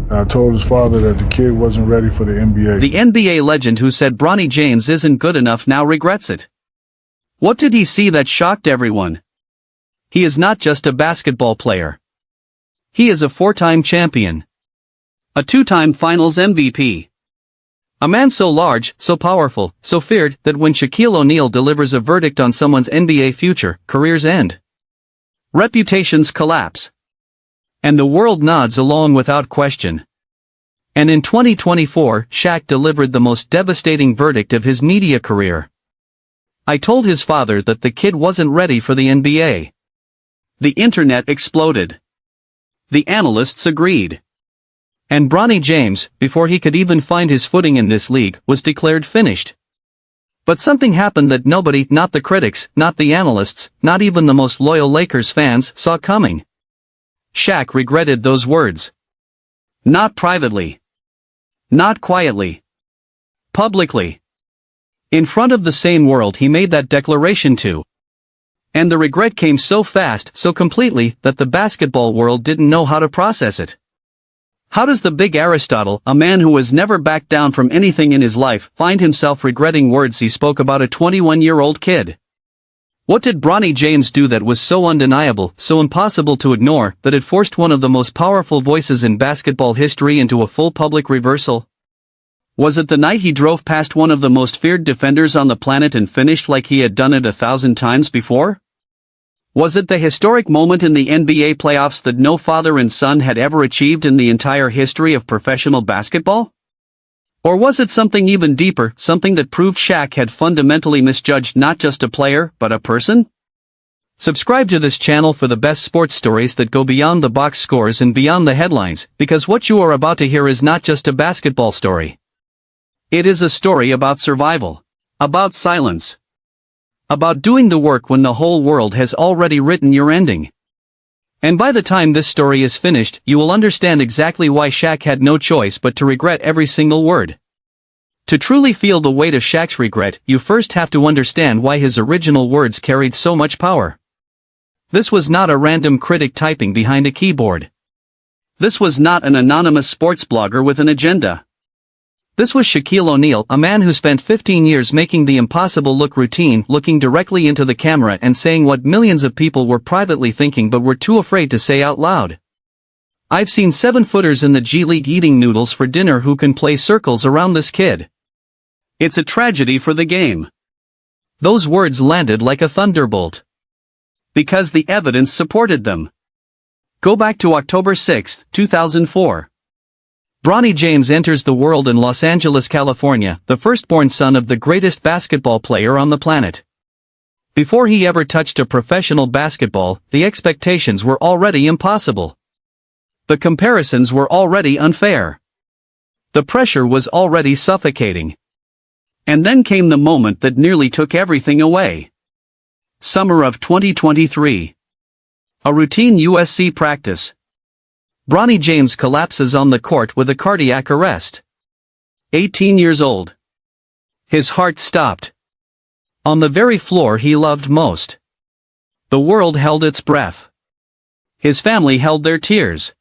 I told his father that the kid wasn't ready for the NBA. The NBA legend who said Bronny James isn't good enough now regrets it. What did he see that shocked everyone? He is not just a basketball player. He is a four-time champion. A two-time Finals MVP. A man so large, so powerful, so feared, that when Shaquille O'Neal delivers a verdict on someone's NBA future, careers end. Reputations collapse. And the world nods along without question. And in 2024, Shaq delivered the most devastating verdict of his media career. I told his father that the kid wasn't ready for the NBA. The internet exploded. The analysts agreed. And Bronny James, before he could even find his footing in this league, was declared finished. But something happened that nobody, not the critics, not the analysts, not even the most loyal Lakers fans, saw coming. Shaq regretted those words. Not privately. Not quietly. Publicly. In front of the sane world he made that declaration to. And the regret came so fast, so completely, that the basketball world didn't know how to process it. How does the big Aristotle, a man who has never backed down from anything in his life, find himself regretting words he spoke about a 21-year-old kid? What did Bronny James do that was so undeniable, so impossible to ignore, that it forced one of the most powerful voices in basketball history into a full public reversal? Was it the night he drove past one of the most feared defenders on the planet and finished like he had done it 1,000 times before? Was it the historic moment in the NBA playoffs that no father and son had ever achieved in the entire history of professional basketball? Or was it something even deeper, something that proved Shaq had fundamentally misjudged not just a player, but a person? Subscribe to this channel for the best sports stories that go beyond the box scores and beyond the headlines, because what you are about to hear is not just a basketball story. It is a story about survival. About silence. About doing the work when the whole world has already written your ending. And by the time this story is finished, you will understand exactly why Shaq had no choice but to regret every single word. To truly feel the weight of Shaq's regret, you first have to understand why his original words carried so much power. This was not a random critic typing behind a keyboard. This was not an anonymous sports blogger with an agenda. This was Shaquille O'Neal, a man who spent 15 years making the impossible look routine, looking directly into the camera and saying what millions of people were privately thinking but were too afraid to say out loud. I've seen 7-footers in the G League eating noodles for dinner who can play circles around this kid. It's a tragedy for the game. Those words landed like a thunderbolt. Because the evidence supported them. Go back to October 6, 2004. Bronny James enters the world in Los Angeles, California, the firstborn son of the greatest basketball player on the planet. Before he ever touched a professional basketball, the expectations were already impossible. The comparisons were already unfair. The pressure was already suffocating. And then came the moment that nearly took everything away. Summer of 2023. A routine USC practice. Bronny James collapses on the court with a cardiac arrest. 18 years old. His heart stopped. On the very floor he loved most. The world held its breath. His family held their tears.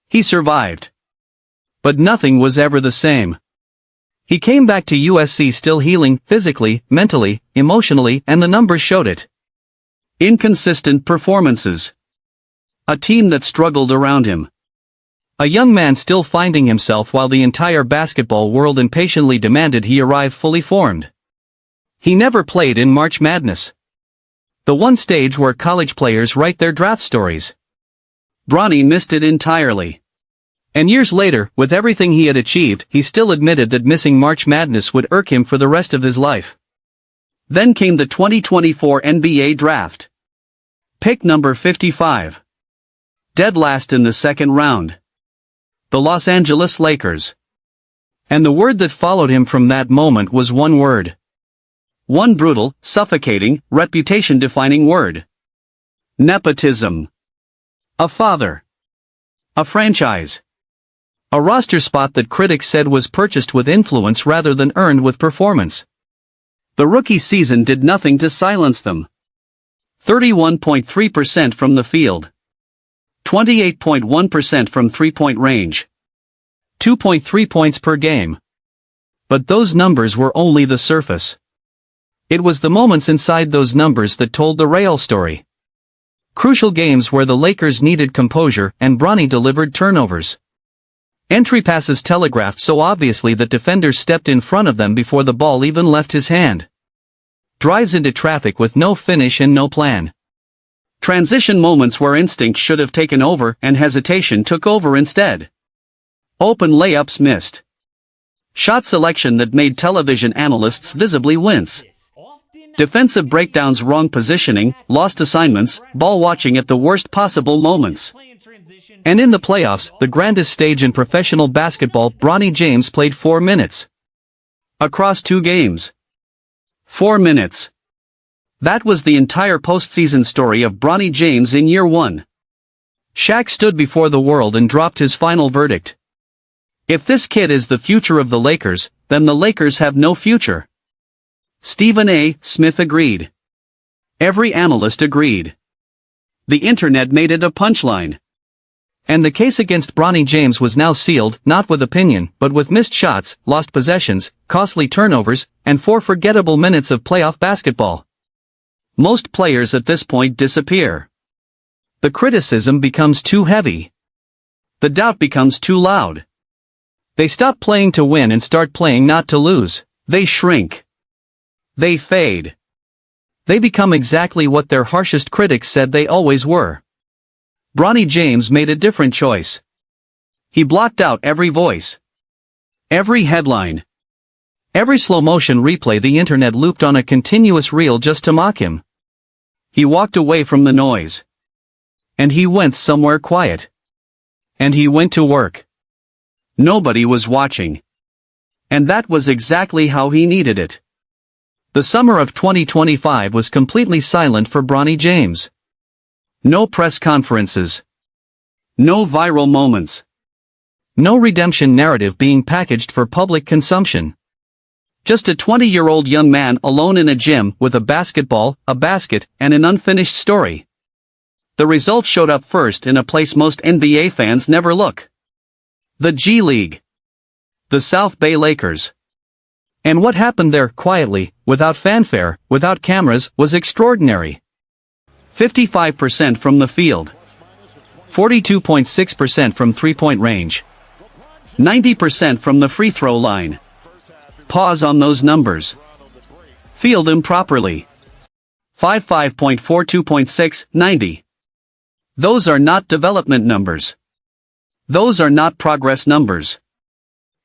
He survived. But nothing was ever the same. He came back to USC still healing, physically, mentally, emotionally, and the numbers showed it. Inconsistent performances. A team that struggled around him. A young man still finding himself while the entire basketball world impatiently demanded he arrive fully formed. He never played in March Madness. The one stage where college players write their draft stories. Bronny missed it entirely. And years later, with everything he had achieved, he still admitted that missing March Madness would irk him for the rest of his life. Then came the 2024 NBA Draft. Pick number 55. Dead last in the second round. The Los Angeles Lakers. And the word that followed him from that moment was one word. One brutal, suffocating, reputation-defining word. Nepotism. A father. A franchise. A roster spot that critics said was purchased with influence rather than earned with performance. The rookie season did nothing to silence them. 31.3% from the field. 28.1% from three-point range. 2.3 points per game. But those numbers were only the surface. It was the moments inside those numbers that told the real story. Crucial games where the Lakers needed composure and Bronny delivered turnovers. Entry passes telegraphed so obviously that defenders stepped in front of them before the ball even left his hand. Drives into traffic with no finish and no plan. Transition moments where instinct should have taken over and hesitation took over instead. Open layups missed. Shot selection that made television analysts visibly wince. Defensive breakdowns, wrong positioning, lost assignments, ball watching at the worst possible moments. And in the playoffs, the grandest stage in professional basketball, Bronny James played 4 minutes. Across 2 games. 4 minutes. That was the entire postseason story of Bronny James in year 1. Shaq stood before the world and dropped his final verdict. If this kid is the future of the Lakers, then the Lakers have no future. Stephen A. Smith agreed. Every analyst agreed. The internet made it a punchline. And the case against Bronny James was now sealed, not with opinion, but with missed shots, lost possessions, costly turnovers, and 4 forgettable minutes of playoff basketball. Most players at this point disappear. The criticism becomes too heavy. The doubt becomes too loud. They stop playing to win and start playing not to lose. They shrink. They fade. They become exactly what their harshest critics said they always were. Bronny James made a different choice. He blocked out every voice. Every headline. Every slow-motion replay the internet looped on a continuous reel just to mock him. He walked away from the noise. And he went somewhere quiet. And he went to work. Nobody was watching. And that was exactly how he needed it. The summer of 2025 was completely silent for Bronny James. No press conferences. No viral moments. No redemption narrative being packaged for public consumption. Just a 20-year-old young man alone in a gym with a basketball, a basket, and an unfinished story. The results showed up first in a place most NBA fans never look. The G League. The South Bay Lakers. And what happened there, quietly, without fanfare, without cameras, was extraordinary. 55% from the field. 42.6% from three-point range. 90% from the free throw line. Pause on those numbers. Field them properly. 55.42.6, 90. Those are not development numbers. Those are not progress numbers.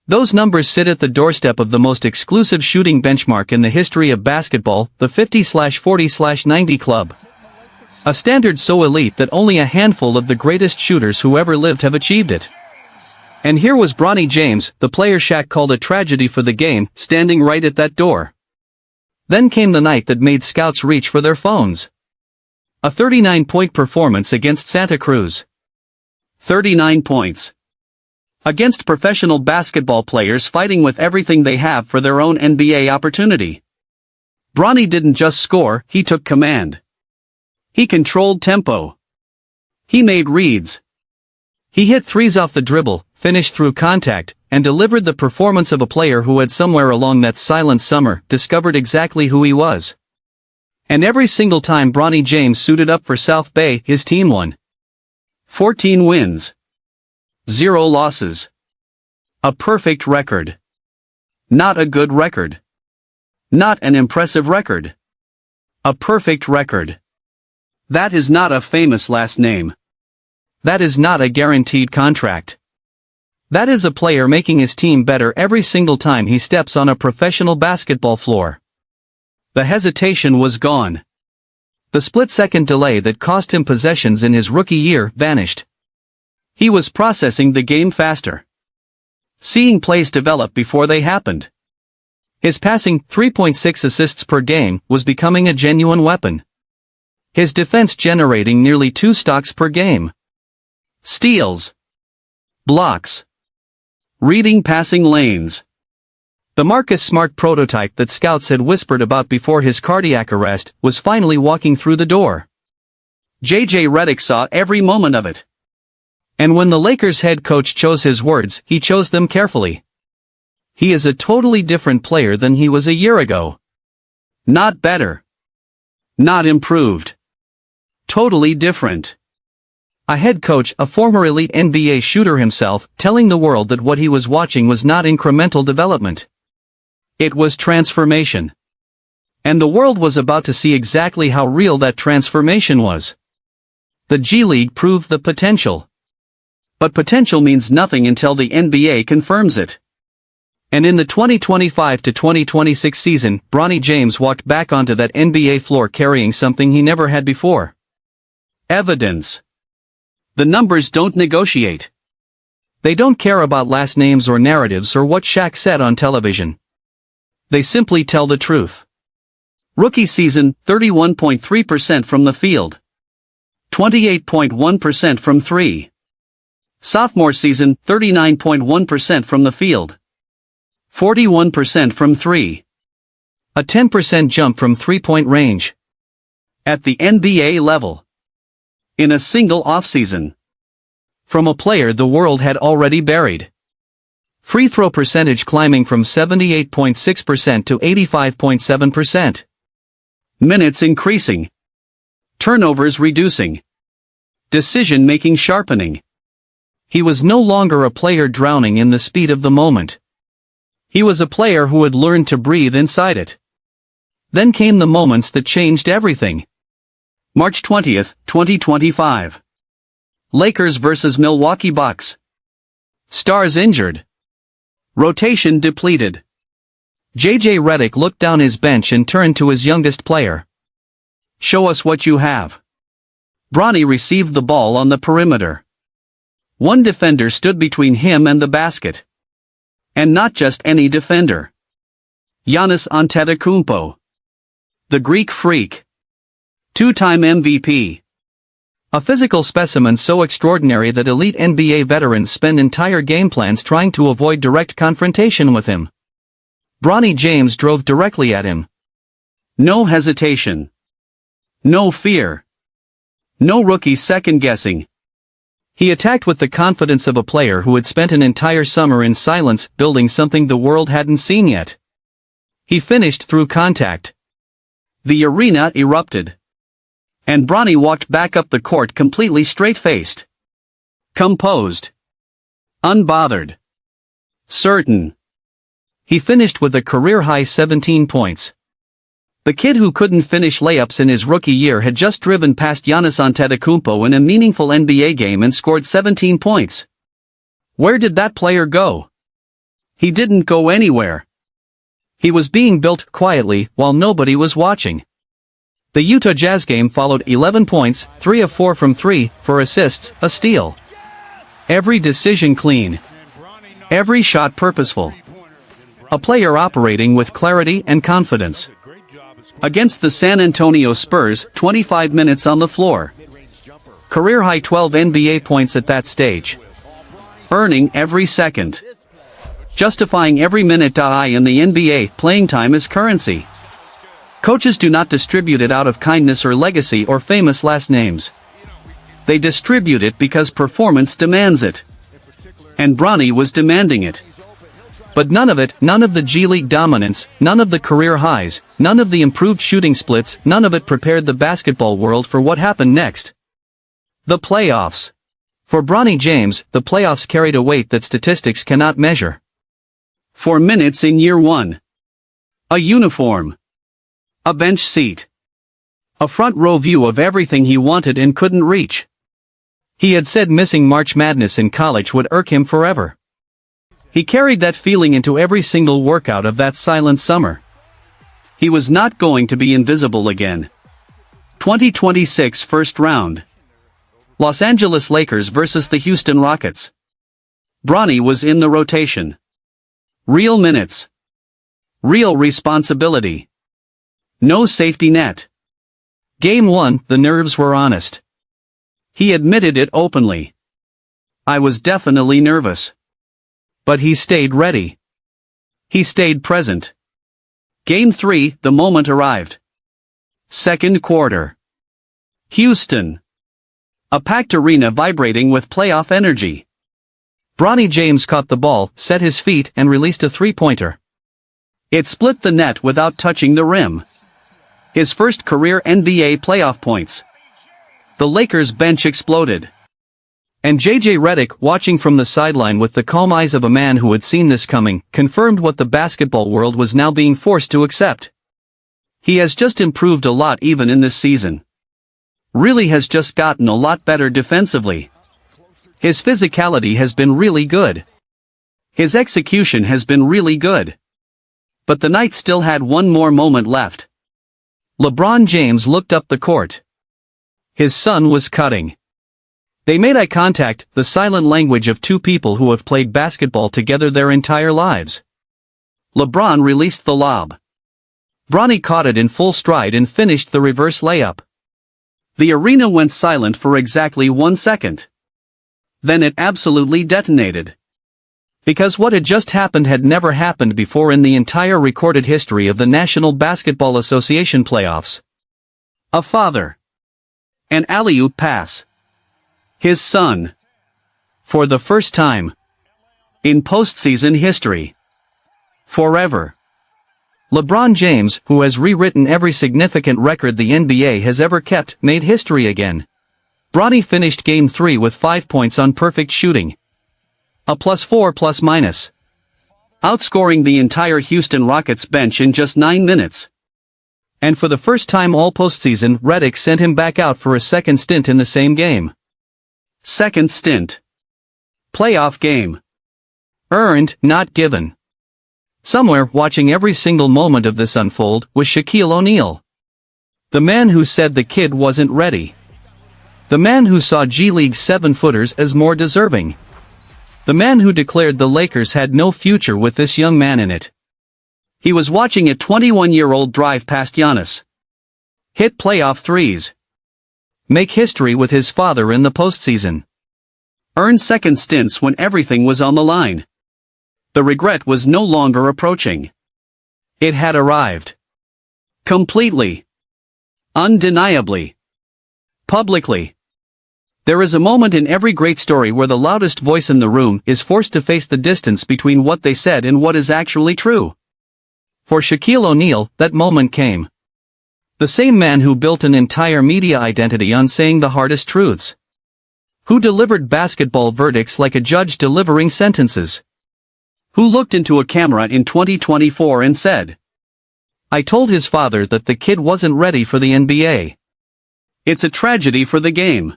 Those numbers sit at the doorstep of the most exclusive shooting benchmark in the history of basketball, the 50/40/90 club. A standard so elite that only a handful of the greatest shooters who ever lived have achieved it. And here was Bronny James, the player Shaq called a tragedy for the game, standing right at that door. Then came the night that made scouts reach for their phones. A 39-point performance against Santa Cruz. 39 points. Against professional basketball players fighting with everything they have for their own NBA opportunity. Bronny didn't just score, he took command. He controlled tempo. He made reads. He hit threes off the dribble, finished through contact, and delivered the performance of a player who had somewhere along that silent summer discovered exactly who he was. And every single time Bronny James suited up for South Bay, his team won. 14 wins. 0 losses. A perfect record. Not a good record. Not an impressive record. A perfect record. That is not a famous last name. That is not a guaranteed contract. That is a player making his team better every single time he steps on a professional basketball floor. The hesitation was gone. The split-second delay that cost him possessions in his rookie year vanished. He was processing the game faster. Seeing plays develop before they happened. His passing, 3.6 assists per game, was becoming a genuine weapon. His defense generating nearly 2 stocks per game. Steals. Blocks. Reading passing lanes. The Marcus Smart prototype that scouts had whispered about before his cardiac arrest was finally walking through the door. J.J. Redick saw every moment of it. And when the Lakers head coach chose his words, he chose them carefully. He is a totally different player than he was a year ago. Not better. Not improved. Totally different. A head coach, a former elite NBA shooter himself, telling the world that what he was watching was not incremental development. It was transformation. And the world was about to see exactly how real that transformation was. The G League proved the potential. But potential means nothing until the NBA confirms it. And in the 2025 to 2026 season, Bronny James walked back onto that NBA floor carrying something he never had before. Evidence. The numbers don't negotiate. They don't care about last names or narratives or what Shaq said on television. They simply tell the truth. Rookie season, 31.3% from the field. 28.1% from three. Sophomore season, 39.1% from the field. 41% from three. A 10% jump from three-point range. At the NBA level. In a single offseason. From a player the world had already buried. Free throw percentage climbing from 78.6% to 85.7%. Minutes increasing. Turnovers reducing. Decision-making sharpening. He was no longer a player drowning in the speed of the moment. He was a player who had learned to breathe inside it. Then came the moments that changed everything. March 20th, 2025. Lakers vs. Milwaukee Bucks. Stars injured. Rotation depleted. J.J. Redick looked down his bench and turned to his youngest player. Show us what you have. Bronny received the ball on the perimeter. One defender stood between him and the basket. And not just any defender. Giannis Antetokounmpo. The Greek freak. Two-time MVP. A physical specimen so extraordinary that elite NBA veterans spend entire game plans trying to avoid direct confrontation with him. Bronny James drove directly at him. No hesitation. No fear. No rookie second-guessing. He attacked with the confidence of a player who had spent an entire summer in silence building something the world hadn't seen yet. He finished through contact. The arena erupted. And Bronny walked back up the court completely straight-faced. Composed. Unbothered. Certain. He finished with a career-high 17 points. The kid who couldn't finish layups in his rookie year had just driven past Giannis Antetokounmpo in a meaningful NBA game and scored 17 points. Where did that player go? He didn't go anywhere. He was being built quietly while nobody was watching. The Utah Jazz game followed 11 points, 3 of 4 from 3, 4 assists, a steal. Every decision clean. Every shot purposeful. A player operating with clarity and confidence. Against the San Antonio Spurs, 25 minutes on the floor. Career-high 12 NBA points at that stage. Earning every second. Justifying every minute. In the NBA, playing time is currency. Coaches do not distribute it out of kindness or legacy or famous last names. They distribute it because performance demands it. And Bronny was demanding it. But none of it, none of the G League dominance, none of the career highs, none of the improved shooting splits, none of it prepared the basketball world for what happened next. The playoffs. For Bronny James, the playoffs carried a weight that statistics cannot measure. 4 minutes in year 1. A uniform. A bench seat. A front row view of everything he wanted and couldn't reach. He had said missing March Madness in college would irk him forever. He carried that feeling into every single workout of that silent summer. He was not going to be invisible again. 2026 first round. Los Angeles Lakers vs. the Houston Rockets. Bronny was in the rotation. Real minutes. Real responsibility. No safety net. Game 1, the nerves were honest. He admitted it openly. I was definitely nervous. But he stayed ready. He stayed present. Game 3, the moment arrived. Second quarter. Houston. A packed arena vibrating with playoff energy. Bronny James caught the ball, set his feet and released a three-pointer. It split the net without touching the rim. His first career NBA playoff points. The Lakers bench exploded. And J.J. Redick, watching from the sideline with the calm eyes of a man who had seen this coming, confirmed what the basketball world was now being forced to accept. He has just improved a lot even in this season. Really has just gotten a lot better defensively. His physicality has been really good. His execution has been really good. But the night still had one more moment left. LeBron James looked up the court. His son was cutting. They made eye contact, the silent language of two people who have played basketball together their entire lives. LeBron released the lob. Bronny caught it in full stride and finished the reverse layup. The arena went silent for exactly 1 second. Then it absolutely detonated. Because what had just happened had never happened before in the entire recorded history of the National Basketball Association playoffs. A father. An alley-oop pass. His son. For the first time. In postseason history. Forever. LeBron James, who has rewritten every significant record the NBA has ever kept, made history again. Bronny finished Game 3 with 5 points on perfect shooting. A +4+-. Outscoring the entire Houston Rockets bench in just 9 minutes. And for the first time all postseason, Redick sent him back out for a second stint in the same game. Second stint. Playoff game. Earned, not given. Somewhere, watching every single moment of this unfold, was Shaquille O'Neal. The man who said the kid wasn't ready. The man who saw G-League 7-footers as more deserving. The man who declared the Lakers had no future with this young man in it. He was watching a 21-year-old drive past Giannis. Hit playoff threes. Make history with his father in the postseason. Earn second stints when everything was on the line. The regret was no longer approaching. It had arrived. Completely. Undeniably. Publicly. There is a moment in every great story where the loudest voice in the room is forced to face the distance between what they said and what is actually true. For Shaquille O'Neal, that moment came. The same man who built an entire media identity on saying the hardest truths. Who delivered basketball verdicts like a judge delivering sentences. Who looked into a camera in 2024 and said, "I told his father that the kid wasn't ready for the NBA. It's a tragedy for the game.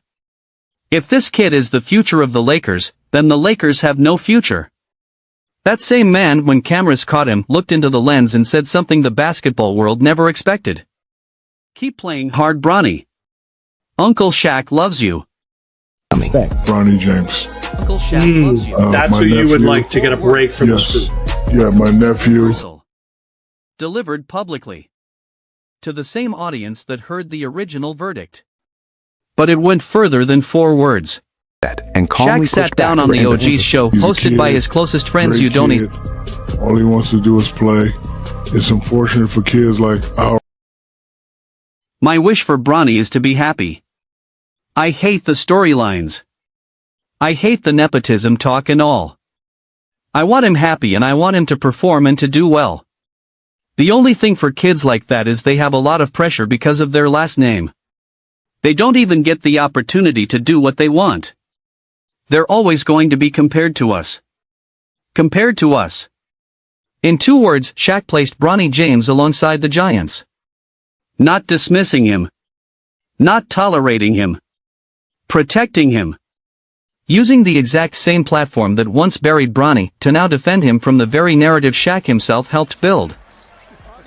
If this kid is the future of the Lakers, then the Lakers have no future." That same man, when cameras caught him, looked into the lens and said something the basketball world never expected. "Keep playing hard, Bronny. Uncle Shaq loves you." Respect. Bronny James. Uncle Shaq loves you. That's who you would like to get a break from the scoop. Yeah, my nephew. Delivered publicly. To the same audience that heard the original verdict. But it went further than 4 words. And Shaq sat down on the OG's show, hosted by his closest friends. You don't need. All he wants to do is play. It's unfortunate for kids like ours. My wish for Bronny is to be happy. I hate the storylines. I hate the nepotism talk and all. I want him happy and I want him to perform and to do well. The only thing for kids like that is they have a lot of pressure because of their last name. They don't even get the opportunity to do what they want. They're always going to be compared to us. Compared to us. In 2 words, Shaq placed Bronny James alongside the Giants. Not dismissing him. Not tolerating him. Protecting him. Using the exact same platform that once buried Bronny to now defend him from the very narrative Shaq himself helped build.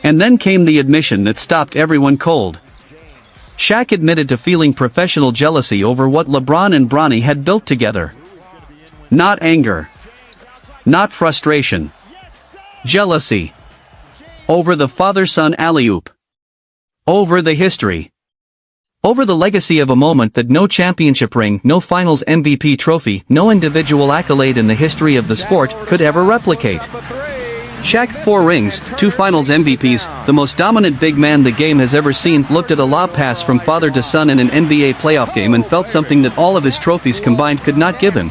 And then came the admission that stopped everyone cold. Shaq admitted to feeling professional jealousy over what LeBron and Bronny had built together. Not anger. Not frustration. Jealousy. Over the father-son alley-oop. Over the history. Over the legacy of a moment that no championship ring, no finals MVP trophy, no individual accolade in the history of the sport could ever replicate. Shaq, 4 rings, 2 finals MVPs, the most dominant big man the game has ever seen, looked at a lob pass from father to son in an NBA playoff game and felt something that all of his trophies combined could not give him.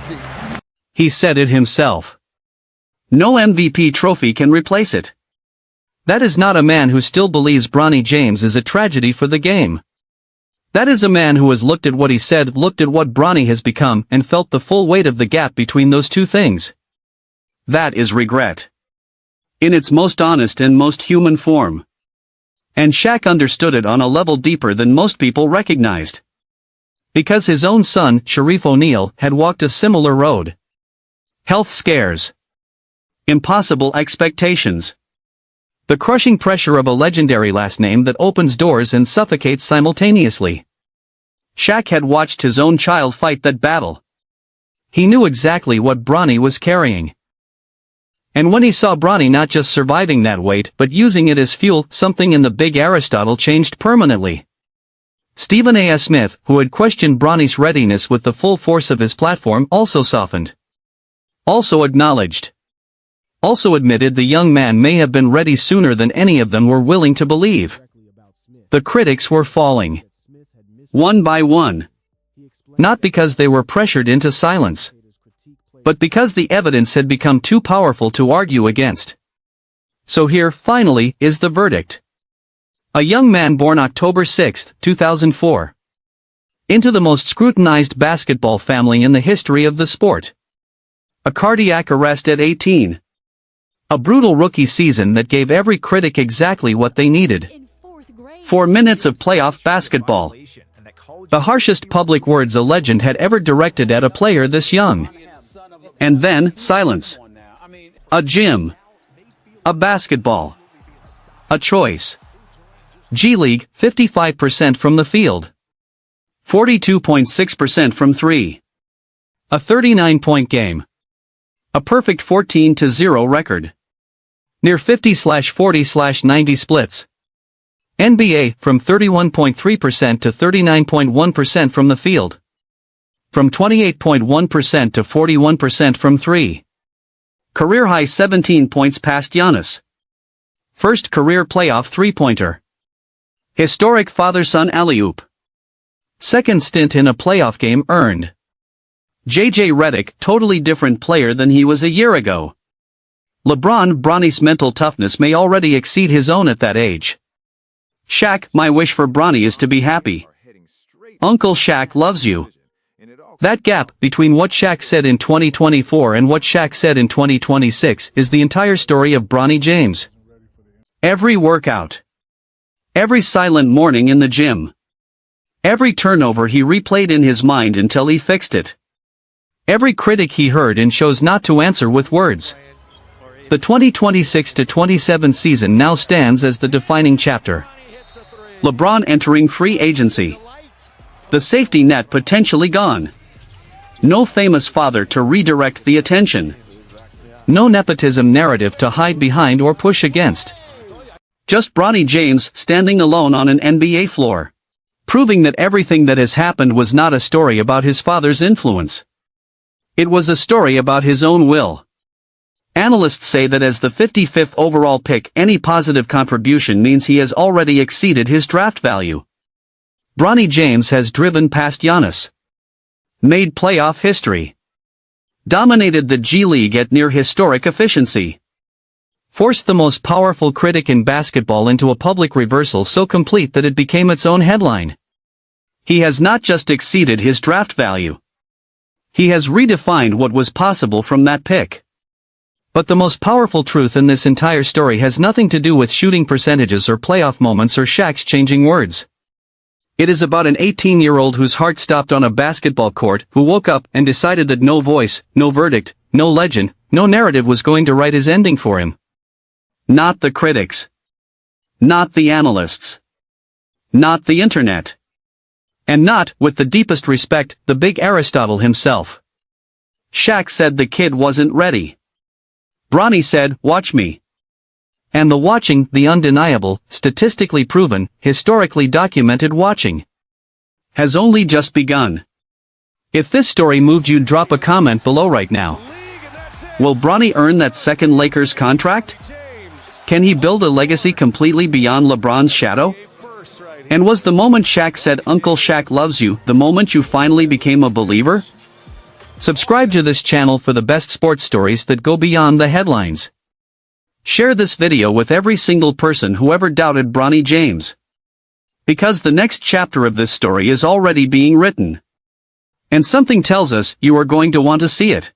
He said it himself. No MVP trophy can replace it. That is not a man who still believes Bronny James is a tragedy for the game. That is a man who has looked at what he said, looked at what Bronny has become, and felt the full weight of the gap between those two things. That is regret. In its most honest and most human form. And Shaq understood it on a level deeper than most people recognized. Because his own son, Shareef O'Neal, had walked a similar road. Health scares. Impossible expectations. The crushing pressure of a legendary last name that opens doors and suffocates simultaneously. Shaq had watched his own child fight that battle. He knew exactly what Bronny was carrying. And when he saw Bronny not just surviving that weight but using it as fuel, something in the big Aristotle changed permanently. Stephen A. Smith, who had questioned Bronny's readiness with the full force of his platform, also softened. Also acknowledged. Also admitted the young man may have been ready sooner than any of them were willing to believe. The critics were falling. One by one. Not because they were pressured into silence. But because the evidence had become too powerful to argue against. So here, finally, is the verdict. A young man born October 6, 2004. Into the most scrutinized basketball family in the history of the sport. A cardiac arrest at 18. A brutal rookie season that gave every critic exactly what they needed. 4 minutes of playoff basketball. The harshest public words a legend had ever directed at a player this young. And then, silence. A gym. A basketball. A choice. G League, 55% from the field. 42.6% from 3. A 39-point game. A perfect 14-0 record. Near 50/40/90 splits. NBA, from 31.3% to 39.1% from the field. From 28.1% to 41% from 3. Career high 17 points past Giannis. First career playoff three-pointer. Historic father-son alley-oop. Second stint in a playoff game earned. JJ Redick, totally different player than he was a year ago. Bronny's mental toughness may already exceed his own at that age. Shaq, my wish for Bronny is to be happy. Uncle Shaq loves you. That gap between what Shaq said in 2024 and what Shaq said in 2026 is the entire story of Bronny James. Every workout. Every silent morning in the gym. Every turnover he replayed in his mind until he fixed it. Every critic he heard and chose not to answer with words. The 2026-27 season now stands as the defining chapter. LeBron entering free agency. The safety net potentially gone. No famous father to redirect the attention. No nepotism narrative to hide behind or push against. Just Bronny James standing alone on an NBA floor. Proving that everything that has happened was not a story about his father's influence. It was a story about his own will. Analysts say that as the 55th overall pick, any positive contribution means he has already exceeded his draft value. Bronny James has driven past Giannis. Made playoff history. Dominated the G League at near historic efficiency. Forced the most powerful critic in basketball into a public reversal so complete that it became its own headline. He has not just exceeded his draft value. He has redefined what was possible from that pick. But the most powerful truth in this entire story has nothing to do with shooting percentages or playoff moments or Shaq's changing words. It is about an 18-year-old whose heart stopped on a basketball court, who woke up and decided that no voice, no verdict, no legend, no narrative was going to write his ending for him. Not the critics. Not the analysts. Not the internet. And not, with the deepest respect, the big Aristotle himself. Shaq said the kid wasn't ready. Bronny said, watch me. And the watching, the undeniable, statistically proven, historically documented watching, has only just begun. If this story moved you, drop a comment below right now. Will Bronny earn that second Lakers contract? Can he build a legacy completely beyond LeBron's shadow? And was the moment Shaq said Uncle Shaq loves you the moment you finally became a believer? Subscribe to this channel for the best sports stories that go beyond the headlines. Share this video with every single person who ever doubted Bronny James. Because the next chapter of this story is already being written. And something tells us you are going to want to see it.